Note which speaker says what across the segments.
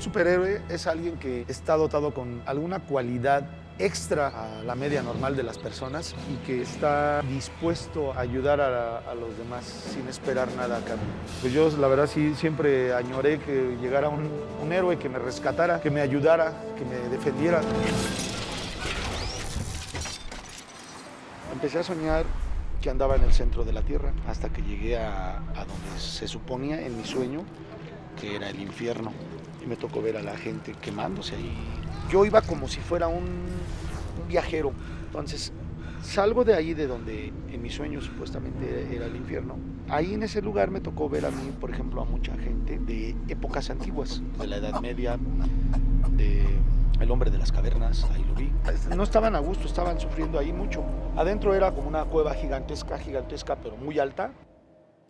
Speaker 1: superhéroe es alguien que está dotado con alguna cualidad extra a la media normal de las personas y que está dispuesto a ayudar a los demás sin esperar nada a cambio. Pues yo la verdad sí siempre añoré que llegara un héroe que me rescatara, que me ayudara, que me defendiera. Empecé a soñar que andaba en el centro de la Tierra hasta que llegué a donde se suponía en mi sueño que era el infierno. Y me tocó ver a la gente quemándose ahí. Yo iba como si fuera un viajero. Entonces salgo de ahí, de donde en mi sueño supuestamente era el infierno. Ahí en ese lugar me tocó ver a mí, por ejemplo, a mucha gente de épocas antiguas, de la Edad Media, de el hombre de las cavernas, ahí lo vi. No estaban a gusto, estaban sufriendo ahí mucho. Adentro era como una cueva gigantesca, pero muy alta.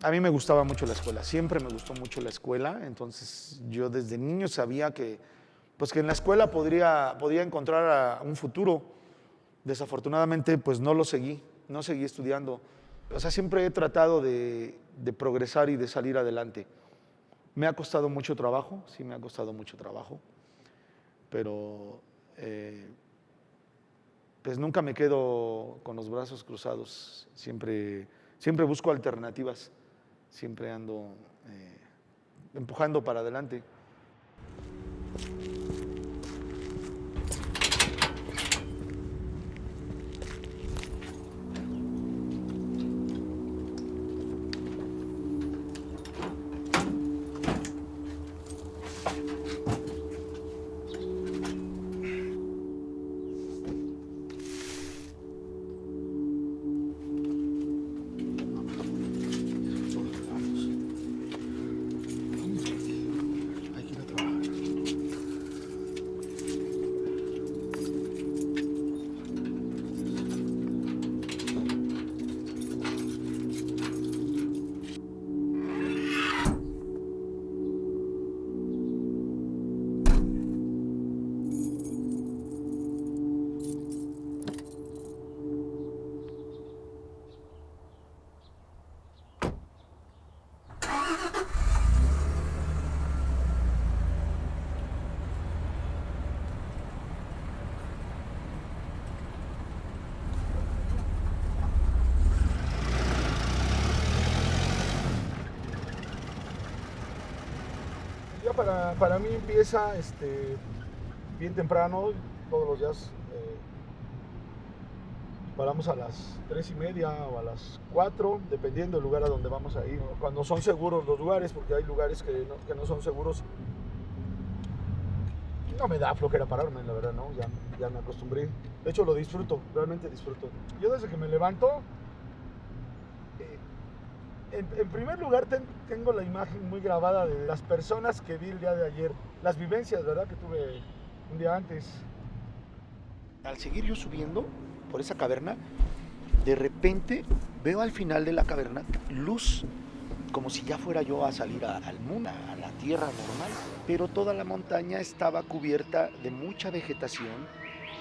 Speaker 1: A mí me gustaba mucho la escuela, siempre me gustó mucho la escuela, entonces yo desde niño sabía que, pues que en la escuela podía encontrar un futuro. Desafortunadamente, pues no lo seguí, no seguí estudiando. O sea, siempre he tratado de progresar y de salir adelante. Me ha costado mucho trabajo, sí me ha costado mucho trabajo, pero pues nunca me quedo con los brazos cruzados, siempre busco alternativas, siempre ando empujando para adelante. Para mí empieza bien temprano, todos los días paramos a las 3:30 o a las 4, dependiendo del lugar a donde vamos a ir. Cuando son seguros los lugares, porque hay lugares que no son seguros, no me da flojera pararme, la verdad, ¿no? Ya me acostumbré. De hecho, lo disfruto, realmente disfruto. Yo desde que me levanto, en primer lugar tengo la imagen muy grabada de las personas que vi el día de ayer, las vivencias, ¿verdad?, que tuve un día antes. Al seguir yo subiendo por esa caverna, de repente veo al final de la caverna luz, como si ya fuera yo a salir al mundo, a la tierra normal, pero toda la montaña estaba cubierta de mucha vegetación,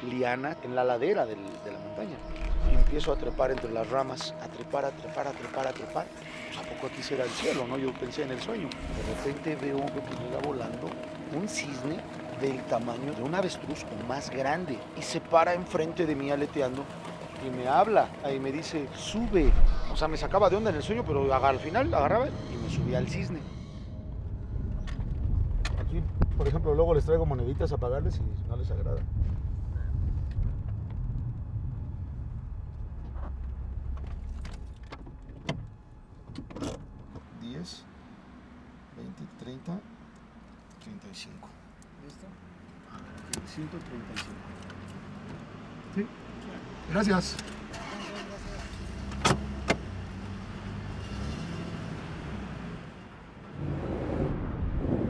Speaker 1: liana, en la ladera de la montaña. Y empiezo a trepar entre las ramas, a trepar. Pues, ¿a poco aquí será el cielo, no? Yo pensé en el sueño. De repente veo que llega volando un cisne del tamaño de un avestruz o más grande y se para enfrente de mí aleteando y me habla y me dice, sube. O sea, me sacaba de onda en el sueño, pero al final agarraba y me subía al cisne. Aquí, por ejemplo, luego les traigo moneditas a pagarles y no les agrada. $10, $20, $30, $35. ¿Listo? 135. Sí. Gracias.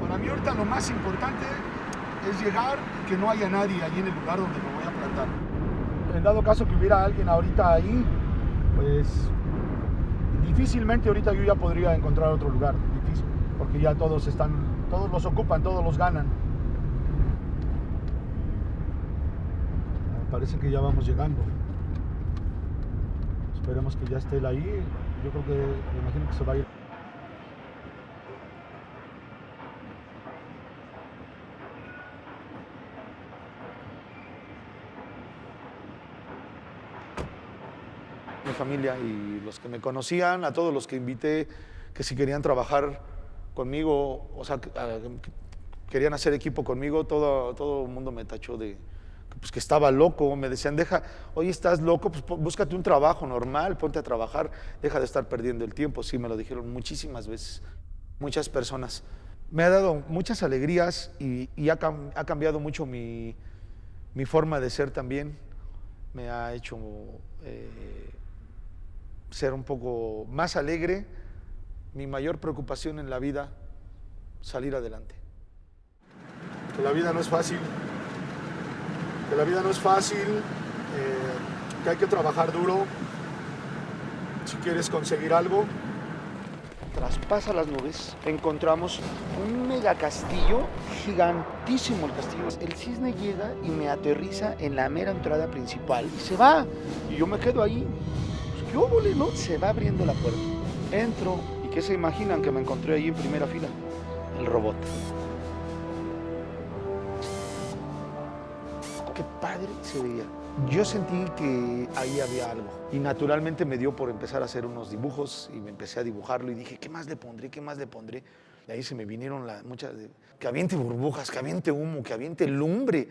Speaker 1: Para mí ahorita lo más importante es llegar y que no haya nadie allí en el lugar donde me voy a plantar. En dado caso que hubiera alguien ahorita ahí, pues difícilmente ahorita yo ya podría encontrar otro lugar, difícil, porque ya todos los ocupan, todos los ganan. Parece que ya vamos llegando. Esperemos que ya esté él ahí. Yo creo que, me imagino que se va a ir. mi familia y los que me conocían, a todos los que invité, que si querían trabajar conmigo, o sea, querían hacer equipo conmigo, todo el mundo me tachó de pues, que estaba loco. Me decían, oye, estás loco, pues búscate un trabajo normal, ponte a trabajar, deja de estar perdiendo el tiempo. Sí, me lo dijeron muchísimas veces, muchas personas. Me ha dado muchas alegrías y ha cambiado mucho mi forma de ser también. Me ha hecho ser un poco más alegre. Mi mayor preocupación en la vida, salir adelante. Que la vida no es fácil, que hay que trabajar duro si quieres conseguir algo. Traspasa las nubes, encontramos un mega castillo, gigantísimo el castillo. El cisne llega y me aterriza en la mera entrada principal y se va. Y yo me quedo ahí. Pues, ¿qué óvole, no? Se va abriendo la puerta. Entro y ¿qué se imaginan que me encontré ahí en primera fila? El robot. Qué padre se veía. Yo sentí que ahí había algo y naturalmente me dio por empezar a hacer unos dibujos y me empecé a dibujarlo y dije, ¿qué más le pondré? ¿Qué más le pondré? Y ahí se me vinieron muchas, que aviente burbujas, que aviente humo, que aviente lumbre.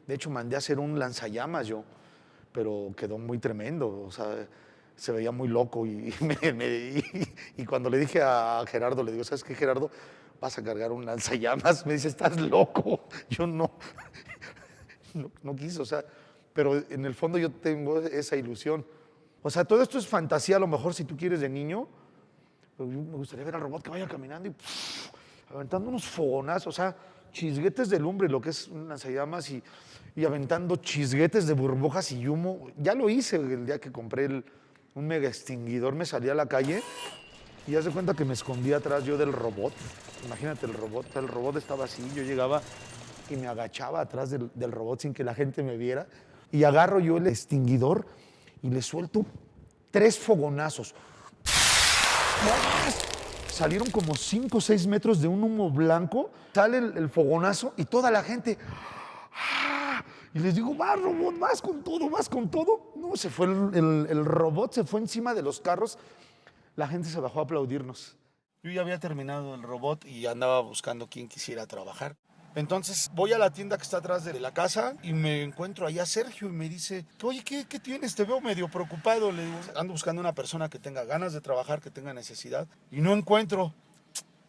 Speaker 1: De hecho, mandé a hacer un lanzallamas yo, pero quedó muy tremendo, o sea, se veía muy loco y cuando le dije a Gerardo, le digo, ¿sabes qué, Gerardo? Vas a cargar un lanzallamas. Me dice, ¿estás loco? Yo no quiso, o sea, pero en el fondo yo tengo esa ilusión. O sea, todo esto es fantasía, a lo mejor si tú quieres de niño, me gustaría ver al robot que vaya caminando y aventando unos fogonazos, o sea, chisguetes de lumbre, lo que es un lanzallamas y aventando chisguetes de burbujas y humo. Ya lo hice el día que compré un mega extinguidor, me salí a la calle y haz de cuenta que me escondí atrás yo del robot. Imagínate el robot estaba así, yo llegaba y me agachaba atrás del robot sin que la gente me viera y agarro yo el extinguidor y le suelto 3 fogonazos. Salieron como 5 o 6 metros de un humo blanco, sale el fogonazo y toda la gente... Y les digo, vas robot, vas con todo, vas con todo. No, se fue el robot, se fue encima de los carros. La gente se bajó a aplaudirnos. Yo ya había terminado el robot y andaba buscando quién quisiera trabajar. Entonces voy a la tienda que está atrás de la casa y me encuentro allá a Sergio y me dice, oye, ¿qué tienes? Te veo medio preocupado. Le digo, ando buscando una persona que tenga ganas de trabajar, que tenga necesidad y no encuentro.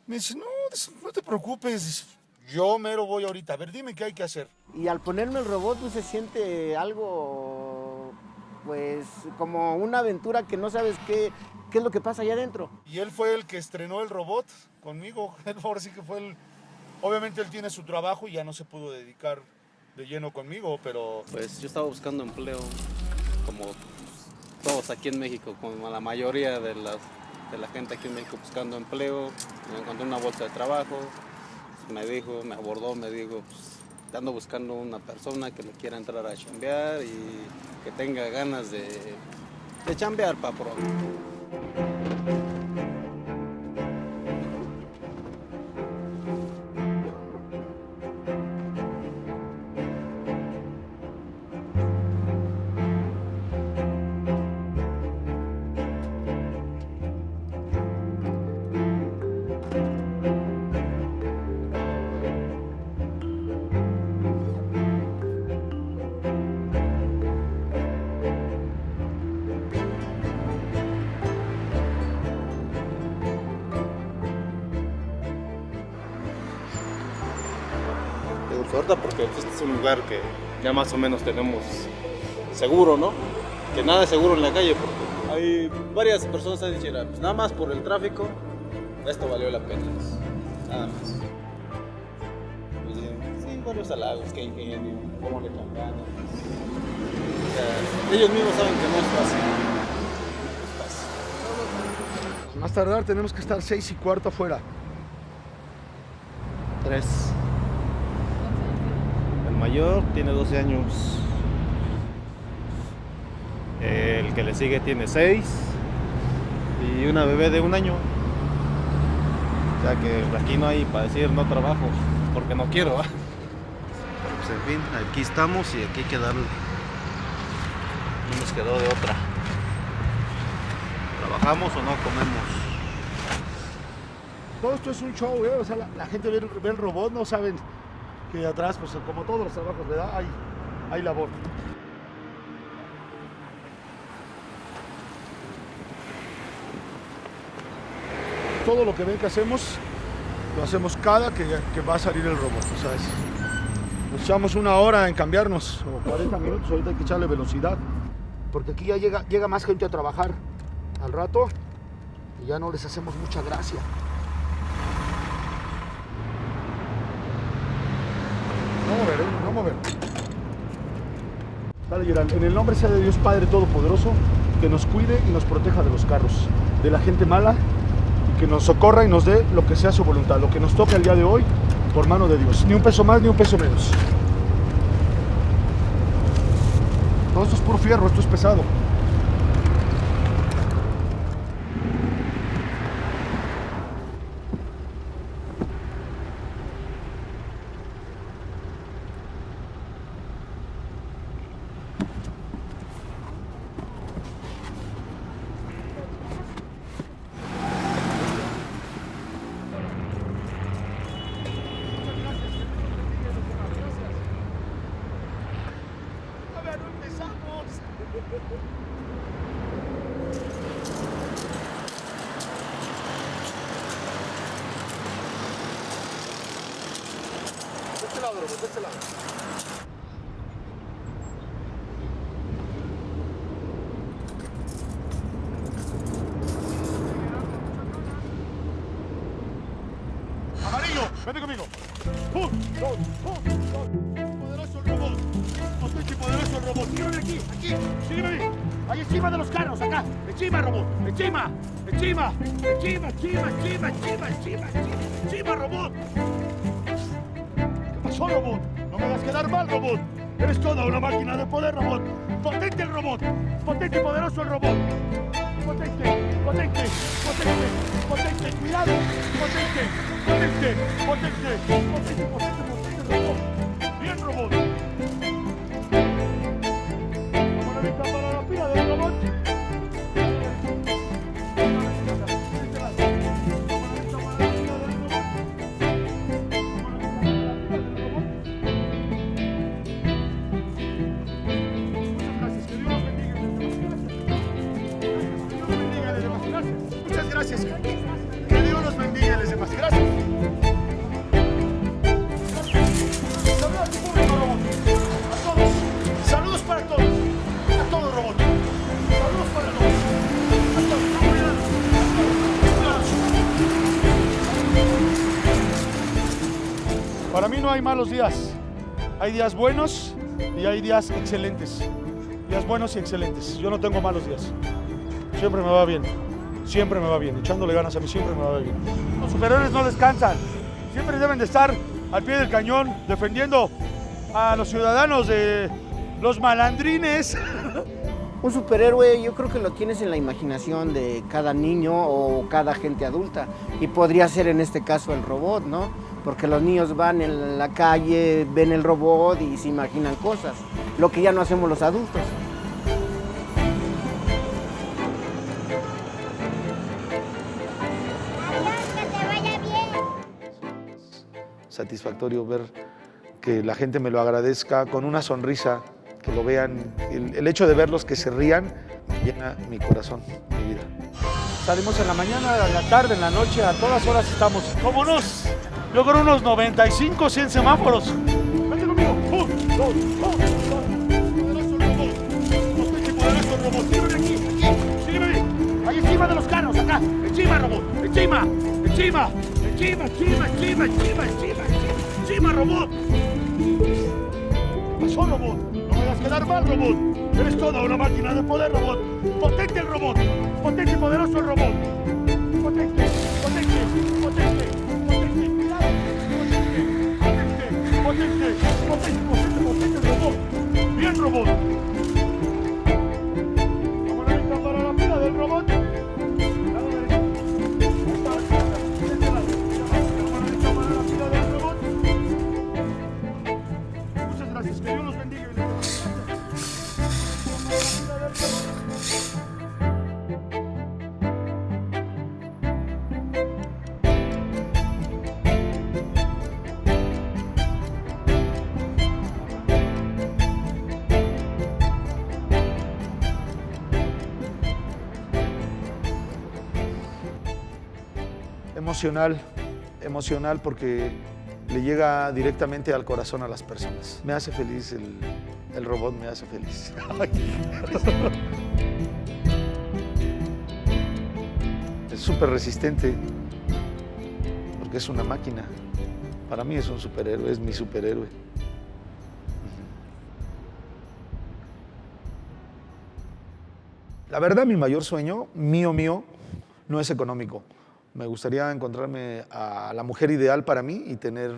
Speaker 1: Me dice, no te preocupes, yo mero voy ahorita. A ver, dime qué hay que hacer.
Speaker 2: Y al ponerme el robot pues, se siente algo, pues, como una aventura que no sabes qué es lo que pasa allá adentro.
Speaker 1: Y él fue el que estrenó el robot conmigo. Él ahora sí que fue el... Obviamente él tiene su trabajo y ya no se pudo dedicar de lleno conmigo, pero...
Speaker 3: Pues yo estaba buscando empleo, como todos aquí en México, como la mayoría de la gente aquí en México buscando empleo. Me encontré una bolsa de trabajo, me abordó, me dijo, pues, ando buscando una persona que le quiera entrar a chambear y que tenga ganas de chambear para pronto. Ahorita porque este es un lugar que ya más o menos tenemos seguro, ¿no? Que nada es seguro en la calle porque hay varias personas que dicen, pues nada más por el tráfico, esto valió la pena, nada más. Sí, varios halagos, qué ingenio, cómo le echan ganas. O sea, ellos mismos saben que no es fácil. No es fácil.
Speaker 1: Más tardar tenemos que estar 6:15 afuera.
Speaker 3: 3. El mayor tiene 12 años. El que le sigue tiene 6. Y una bebé de 1 año. O sea que aquí no hay para decir no trabajo, porque no quiero. Pues en fin, aquí estamos y aquí hay que darle. No nos quedó de otra.
Speaker 4: ¿Trabajamos o no comemos?
Speaker 1: Todo esto es un show, ¿eh? O sea, la gente ve el robot, no saben que atrás, pues como todos los trabajos, ¿verdad? Hay labor. Todo lo que ven que hacemos, lo hacemos cada que va a salir el robot, o sea, nos echamos 1 hora en cambiarnos, o 40 minutos, ahorita hay que echarle velocidad, porque aquí ya llega más gente a trabajar al rato y ya no les hacemos mucha gracia. No mover. Dale, Gerald, en el nombre sea de Dios Padre Todopoderoso, que nos cuide y nos proteja de los carros, de la gente mala, y que nos socorra y nos dé lo que sea su voluntad, lo que nos toca el día de hoy, por mano de Dios. Ni un peso más, ni un peso menos. Todo esto es puro fierro, esto es pesado. De este lado. Amarillo, vete conmigo. Poderoso el robot. Potente, poderoso el robot. Sígueme aquí. Sígueme. Ahí encima de los carros, acá. Encima, robot. Encima, robot. ¿Qué pasó, robot? No me hagas quedar mal, robot. Eres toda una máquina de poder, robot. Potente el robot. Potente y poderoso el robot. Potente. Cuidado. Potente el robot. Bien, robot. Vamos a ver para la pila del robot. Gracias. Que Dios los bendiga y les dé más. Gracias. Saludos a tu público, robot. A todos. Saludos para todos. A todos, robot. Saludos para todos. A todos. Para mí no hay malos días. Hay días buenos y hay días excelentes. Días buenos y excelentes. Yo no tengo malos días. Siempre me va bien. Echándole ganas a mí siempre me va bien. Los superhéroes no descansan, siempre deben de estar al pie del cañón defendiendo a los ciudadanos de los malandrines.
Speaker 2: Un superhéroe yo creo que lo tienes en la imaginación de cada niño o cada gente adulta y podría ser en este caso el robot, ¿no? Porque los niños van en la calle, ven el robot y se imaginan cosas, lo que ya no hacemos los adultos.
Speaker 1: Satisfactorio ver que la gente me lo agradezca con una sonrisa, que lo vean. El hecho de verlos que se rían llena mi corazón, mi vida. Salimos en la mañana, en la tarde, en la noche, a todas horas estamos. Como yo creo unos 95, 100 semáforos. Vete conmigo. Poderoso robot. Sígueme. Ahí encima de los carros, acá. Encima, robot. Encima, robot. ¿Qué pasó, robot? No me hagas quedar mal, robot. Eres toda una máquina de poder, robot. Potente el robot. Potente y poderoso el robot. Potente. Potente el robot. Bien, robot. Vamos a ver para la pila del robot. Que Dios los bendiga y les dé más. emocional, emocional porque le llega directamente al corazón a las personas. Me hace feliz, el robot me hace feliz. Es súper resistente porque es una máquina. Para mí es un superhéroe, es mi superhéroe. La verdad, mi mayor sueño, mío, no es económico. Me gustaría encontrarme a la mujer ideal para mí y tener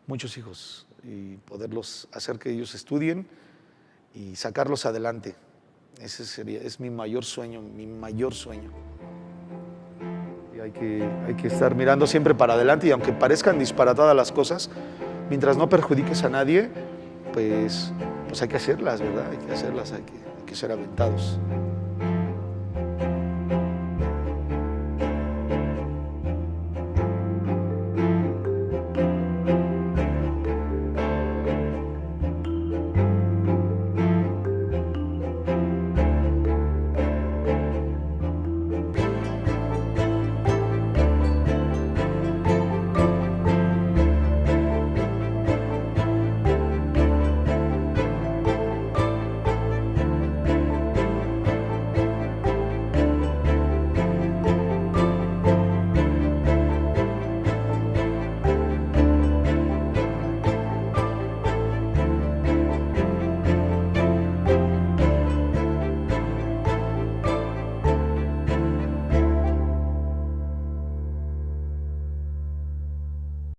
Speaker 1: muchos hijos y poderlos hacer que ellos estudien y sacarlos adelante. Es mi mayor sueño, mi mayor sueño. Y hay que estar mirando siempre para adelante y aunque parezcan disparatadas las cosas, mientras no perjudiques a nadie, pues hay que hacerlas, ¿verdad? Hay que hacerlas, hay que ser aventados.